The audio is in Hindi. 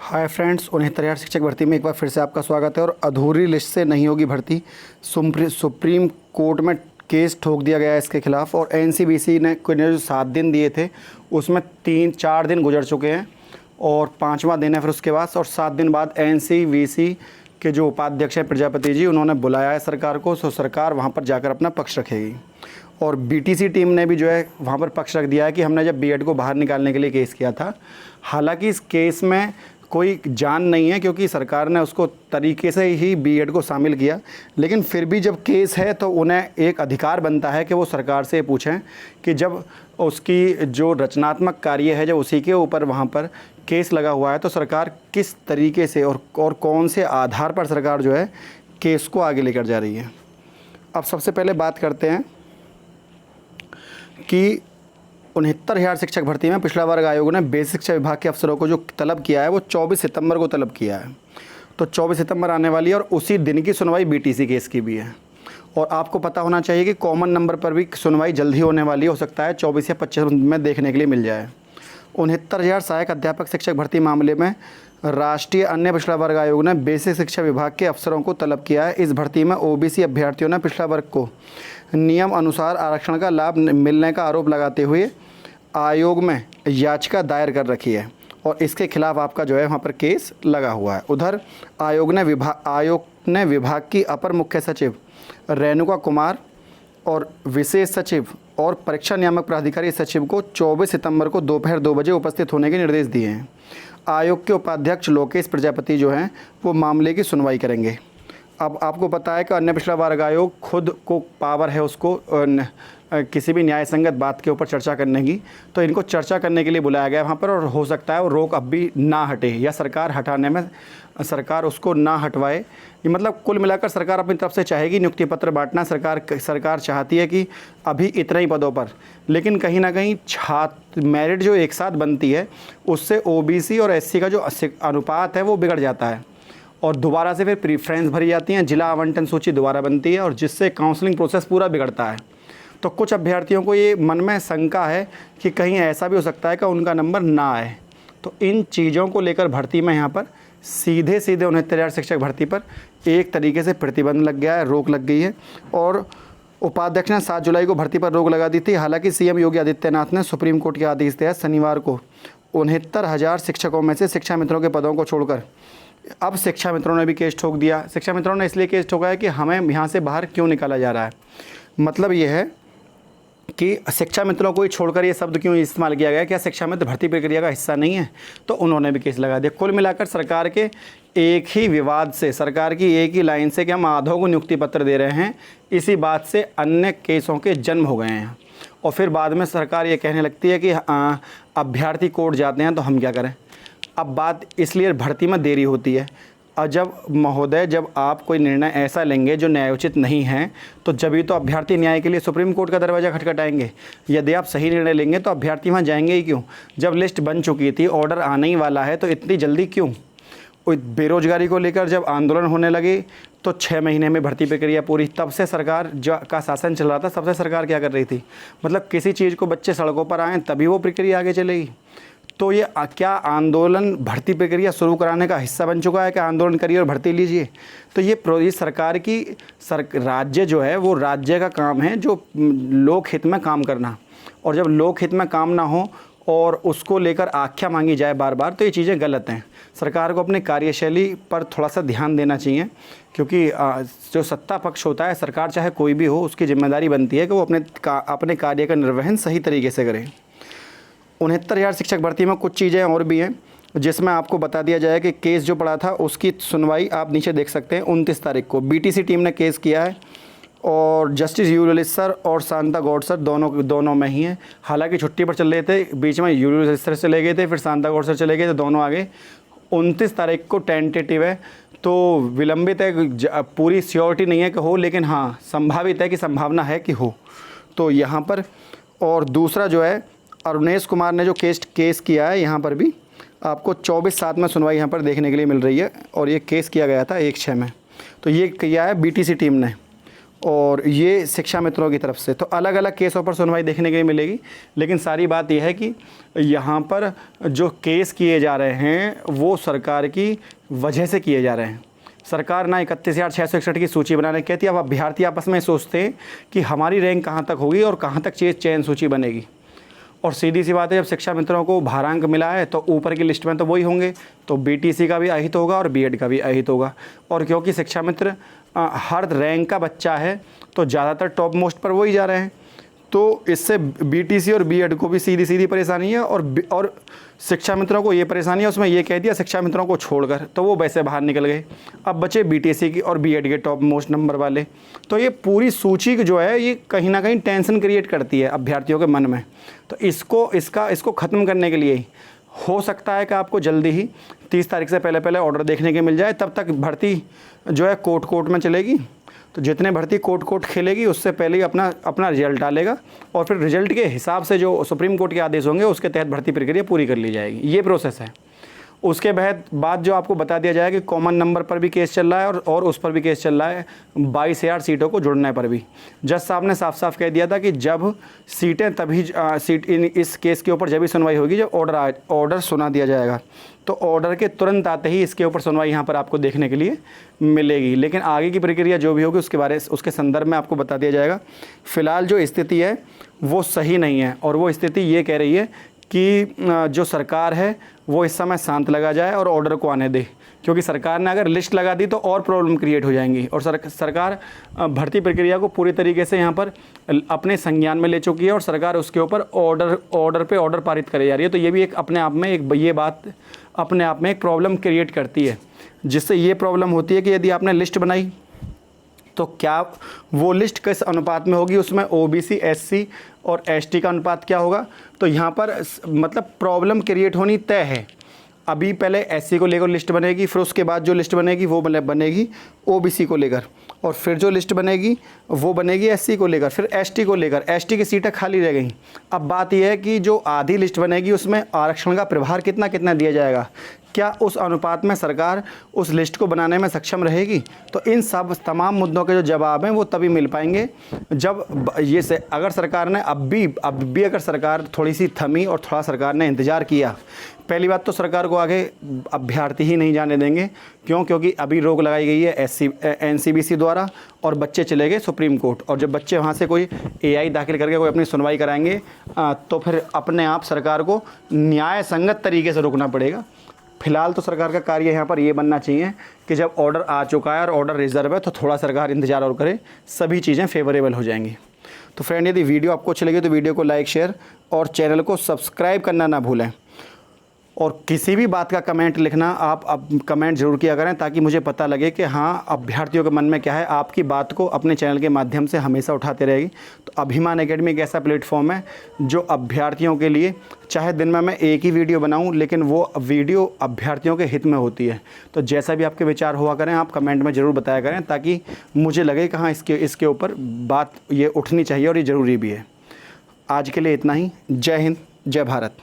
हाय फ्रेंड्स, 69,000 शिक्षक भर्ती में एक बार फिर से आपका स्वागत है। और अधूरी लिस्ट से नहीं होगी भर्ती, सुप्रीम कोर्ट में केस ठोक दिया गया है इसके खिलाफ। और एनसीवीसी ने जो 7 दिन दिए थे उसमें 3-4 दिन गुजर चुके हैं और 5वां दिन है फिर उसके बाद। और 7 दिन बाद एनसीवीसी के जो उपाध्यक्ष हैं प्रजापति जी, उन्होंने बुलाया है सरकार को, सो सरकार वहाँ पर जाकर अपना पक्ष रखेगी। और बीटीसी टीम ने भी जो है वहाँ पर पक्ष रख दिया है कि हमने जब बीएड को बाहर निकालने के लिए केस किया था, हालांकि इस केस में कोई जान नहीं है क्योंकि सरकार ने उसको तरीके से ही बीएड को शामिल किया, लेकिन फिर भी जब केस है तो उन्हें एक अधिकार बनता है कि वो सरकार से पूछें कि जब उसकी जो रचनात्मक कार्य है जब उसी के ऊपर वहाँ पर केस लगा हुआ है तो सरकार किस तरीके से और कौन से आधार पर सरकार जो है केस को आगे लेकर जा रही है। अब सबसे पहले बात करते हैं कि 69,000 शिक्षक भर्ती में पिछड़ा वर्ग आयोग ने बेसिक शिक्षा विभाग के अफसरों को जो तलब किया है वो 24 सितंबर को तलब किया है। तो 24 सितंबर आने वाली है और उसी दिन की सुनवाई बीटीसी केस की भी है। और आपको पता होना चाहिए कि कॉमन नंबर पर भी सुनवाई जल्दी होने वाली हो सकता है 24 या 25 में देखने के लिए मिल जाए। 69,000 सहायक अध्यापक शिक्षक भर्ती मामले में राष्ट्रीय अन्य पिछड़ा वर्ग आयोग ने बेसिक शिक्षा विभाग के अफसरों को तलब किया है। इस भर्ती में ओबीसी अभ्यर्थियों ने पिछड़ा वर्ग को नियम अनुसार आरक्षण का लाभ मिलने का आरोप लगाते हुए आयोग में याचिका दायर कर रखी है और इसके खिलाफ आपका जो है वहाँ पर केस लगा हुआ है। उधर आयोग ने विभाग की अपर मुख्य सचिव रेणुका कुमार और विशेष सचिव और परीक्षा नियामक प्राधिकारी सचिव को 24 सितंबर को दोपहर 2 बजे उपस्थित होने के निर्देश दिए हैं। आयोग के उपाध्यक्ष लोकेश प्रजापति जो हैं वो मामले की सुनवाई करेंगे। अब आपको पता है कि अन्य पिछड़ा वर्ग आयोग खुद को पावर है उसको किसी भी न्याय संगत बात के ऊपर चर्चा करने की, तो इनको चर्चा करने के लिए बुलाया गया वहाँ पर। और हो सकता है वो रोक अब भी ना हटे या सरकार हटाने में सरकार उसको ना हटवाए। ये मतलब कुल मिलाकर सरकार अपनी तरफ से चाहेगी नियुक्ति पत्र बांटना। सरकार चाहती है कि अभी इतने ही पदों पर, लेकिन कहीं ना कहीं छात्र मेरिट जो एक साथ बनती है उससे ओबीसी और एससी का जो अनुपात है वो बिगड़ जाता है और दोबारा से फिर प्रीफ्रेंस भरी जाती हैं, जिला आवंटन सूची दोबारा बनती है और जिससे काउंसलिंग प्रोसेस पूरा बिगड़ता है। तो कुछ अभ्यर्थियों को ये मन में शंका है कि कहीं ऐसा भी हो सकता है कि उनका नंबर ना आए। तो इन चीज़ों को लेकर भर्ती में यहाँ पर सीधे 69,000 शिक्षक भर्ती पर एक तरीके से प्रतिबंध लग गया है, रोक लग गई है। और उपाध्यक्ष ने 7 जुलाई को भर्ती पर रोक लगा दी थी। हालांकि सीएम योगी आदित्यनाथ ने सुप्रीम कोर्ट के आदेश के तहत शनिवार को 69,000 शिक्षकों में से शिक्षा मित्रों के पदों को छोड़कर अब शिक्षा मित्रों ने भी केस ठोक दिया। शिक्षा मित्रों ने इसलिए केस ठोका है कि हमें यहाँ से बाहर क्यों निकाला जा रहा है। मतलब ये है कि शिक्षा मित्रों को ही छोड़कर ये शब्द क्यों इस्तेमाल किया गया, क्या शिक्षा मित्र भर्ती प्रक्रिया का हिस्सा नहीं है? तो उन्होंने भी केस लगा दिया। कुल मिलाकर सरकार के एक ही विवाद से, सरकार की एक ही लाइन से कि हम आधों को नियुक्ति पत्र दे रहे हैं, इसी बात से अन्य केसों के जन्म हो गए हैं। और फिर बाद में सरकार ये कहने लगती है कि अभ्यर्थी कोर्ट जाते हैं तो हम क्या करें। अब बात इसलिए भर्ती में देरी होती है। और जब आप कोई निर्णय ऐसा लेंगे जो न्यायोचित नहीं है तो जब तो अभ्यर्थी न्याय के लिए सुप्रीम कोर्ट का दरवाज़ा खटखटाएंगे। यदि आप सही निर्णय लेंगे तो अभ्यर्थी वहाँ जाएंगे ही क्यों? जब लिस्ट बन चुकी थी, ऑर्डर आने ही वाला है, तो इतनी जल्दी क्यों? बेरोजगारी को लेकर जब आंदोलन होने लगे तो 6 महीने में भर्ती प्रक्रिया पूरी। तब से सरकार का शासन चल रहा था, सबसे सरकार क्या कर रही थी? मतलब किसी चीज़ को बच्चे सड़कों पर आएँ तभी वो प्रक्रिया आगे चलेगी। तो ये क्या आंदोलन भर्ती प्रक्रिया शुरू कराने का हिस्सा बन चुका है कि आंदोलन करिए और भर्ती लीजिए? तो ये सरकार की राज्य जो है वो राज्य का काम है जो लोक हित में काम करना। और जब लोक हित में काम ना हो और उसको लेकर आख्या मांगी जाए बार बार, तो ये चीज़ें गलत हैं। सरकार को अपनी कार्यशैली पर थोड़ा सा ध्यान देना चाहिए, क्योंकि जो सत्ता पक्ष होता है, सरकार चाहे कोई भी हो, उसकी जिम्मेदारी बनती है कि वो अपने कार्य का निर्वहन सही तरीके से करें। 69,000 शिक्षक भर्ती में कुछ चीज़ें और भी हैं जिसमें आपको बता दिया जाए कि केस जो पड़ा था उसकी सुनवाई आप नीचे देख सकते हैं। 29 तारीख को बीटीसी टीम ने केस किया है और जस्टिस यू ललित सर और शांता गौड़ सर दोनों में ही हैं। हालांकि छुट्टी पर चल रहे थे, बीच में यू ललित सर चले गए थे, फिर शांता गौड़ सर चले गए, तो दोनों आगे 29 तारीख को टेंटेटिव है। तो विलंबित है, पूरी श्योरिटी नहीं है कि हो, लेकिन हाँ संभावित है कि संभावना है कि हो। तो यहाँ पर और दूसरा जो है अरुणेश कुमार ने जो केस किया है, यहाँ पर भी आपको 24/7 में सुनवाई यहाँ पर देखने के लिए मिल रही है। और ये केस किया गया था 1/6 में। तो ये किया है बीटीसी टीम ने। और ये शिक्षा मित्रों की तरफ से। तो अलग अलग केसों पर सुनवाई देखने के लिए मिलेगी, लेकिन सारी बात यह है कि यहाँ पर जो केस किए जा रहे हैं वो सरकार की वजह से किए जा रहे हैं। सरकार ना 31,661 की सूची बनाने कहती है। अब अभ्यर्थी आपस में सोचते हैं कि हमारी रैंक कहाँ तक होगी और कहाँ तक चयन सूची बनेगी। और सीधी सी बात है, जब शिक्षा मित्रों को भारांक मिला है तो ऊपर की लिस्ट में तो वही होंगे, तो बीटीसी का भी अहित होगा और बीएड का भी अहित होगा। और क्योंकि शिक्षा मित्र हर रैंक का बच्चा है तो ज़्यादातर टॉप मोस्ट पर वही जा रहे हैं, तो इससे बीटीसी और बीएड को भी सीधी सीधी परेशानी है और शिक्षा मित्रों को ये परेशानी है। उसमें ये कह दिया शिक्षा मित्रों को छोड़कर, तो वो वैसे बाहर निकल गए। अब बचे बीटीसी की और बीएड के टॉप मोस्ट नंबर वाले। तो ये पूरी सूची जो है ये कहीं ना कहीं टेंशन क्रिएट करती है अभ्यर्थियों के मन में। तो इसको ख़त्म करने के लिए ही हो सकता है कि आपको जल्दी ही 30 तारीख से पहले ऑर्डर देखने के मिल जाए। तब तक भर्ती जो है कोर्ट में चलेगी, तो जितने भर्ती कोर्ट खेलेगी उससे पहले ही अपना रिजल्ट डालेगा और फिर रिजल्ट के हिसाब से जो सुप्रीम कोर्ट के आदेश होंगे उसके तहत भर्ती प्रक्रिया पूरी कर ली जाएगी। ये प्रोसेस है। उसके बाद जो आपको बता दिया जाएगा कि कॉमन नंबर पर भी केस चल रहा है और उस पर भी केस चल रहा है 22,000 सीटों को जुड़ने पर भी। जज साहब ने साफ साफ कह दिया था कि जब सीटें तभी इस केस के ऊपर जब भी सुनवाई होगी जब ऑर्डर सुना दिया जाएगा। तो ऑर्डर के तुरंत आते ही इसके ऊपर सुनवाई यहाँ पर आपको देखने के लिए मिलेगी। लेकिन आगे की प्रक्रिया जो भी होगी उसके संदर्भ में आपको बता दिया जाएगा। फ़िलहाल जो स्थिति है वो सही नहीं है और वो स्थिति ये कह रही है कि जो सरकार है वो इस समय शांत लगा जाए और ऑर्डर को आने दे, क्योंकि सरकार ने अगर लिस्ट लगा दी तो और प्रॉब्लम क्रिएट हो जाएंगी। और सरकार भर्ती प्रक्रिया को पूरी तरीके से यहाँ पर अपने संज्ञान में ले चुकी है और सरकार उसके ऊपर ऑर्डर पारित करे जा रही है। तो ये भी अपने आप में एक प्रॉब्लम क्रिएट करती है, जिससे ये प्रॉब्लम होती है कि यदि आपने लिस्ट बनाई तो क्या वो लिस्ट किस अनुपात में होगी, उसमें ओबीसी, एससी और एसटी का अनुपात क्या होगा। तो यहाँ पर मतलब प्रॉब्लम क्रिएट होनी तय है। अभी पहले एससी को लेकर लिस्ट बनेगी, फिर उसके बाद जो लिस्ट बनेगी वो बनेगी ओबीसी को लेकर, और फिर जो लिस्ट बनेगी वो बनेगी एससी को लेकर, फिर एसटी को लेकर। एसटी की सीटें खाली रह गई। अब बात यह है कि जो आधी लिस्ट बनेगी उसमें आरक्षण का प्रभार कितना कितना दिया जाएगा, क्या उस अनुपात में सरकार उस लिस्ट को बनाने में सक्षम रहेगी। तो इन सब तमाम मुद्दों के जो जवाब हैं वो तभी मिल पाएंगे जब अगर सरकार ने अब भी अगर सरकार थोड़ी सी थमी और थोड़ा सरकार ने इंतज़ार किया। पहली बात तो सरकार को आगे अभ्यर्थी ही नहीं जाने देंगे, क्योंकि अभी रोक लगाई गई है एनसीबीसी द्वारा और बच्चे चले गए सुप्रीम कोर्ट। और जब बच्चे वहाँ से कोई एआई दाखिल करके कोई अपनी सुनवाई कराएंगे तो फिर अपने आप सरकार को न्याय संगत तरीके से रोकना पड़ेगा। फिलहाल तो सरकार का कार्य यहाँ पर ये बनना चाहिए कि जब ऑर्डर आ चुका है और ऑर्डर रिजर्व है तो थोड़ा सरकार इंतजार और करे, सभी चीज़ें फेवरेबल हो जाएंगी। तो फ्रेंड, यदि वीडियो आपको अच्छी लगी तो वीडियो को लाइक, शेयर और चैनल को सब्सक्राइब करना ना भूलें। और किसी भी बात का कमेंट लिखना आप कमेंट ज़रूर किया करें, ताकि मुझे पता लगे कि हाँ अभ्यर्थियों के मन में क्या है। आपकी बात को अपने चैनल के माध्यम से हमेशा उठाते रहेगी। तो अभिमान एकेडमी एक ऐसा प्लेटफॉर्म है जो अभ्यर्थियों के लिए, चाहे दिन में मैं एक ही वीडियो बनाऊं, लेकिन वो वीडियो अभ्यर्थियों के हित में होती है। तो जैसा भी आपके विचार हुआ करें आप कमेंट में ज़रूर बताया करें, ताकि मुझे लगे कि हाँ इसके ऊपर बात ये उठनी चाहिए और ये ज़रूरी भी है। आज के लिए इतना ही। जय हिंद, जय भारत।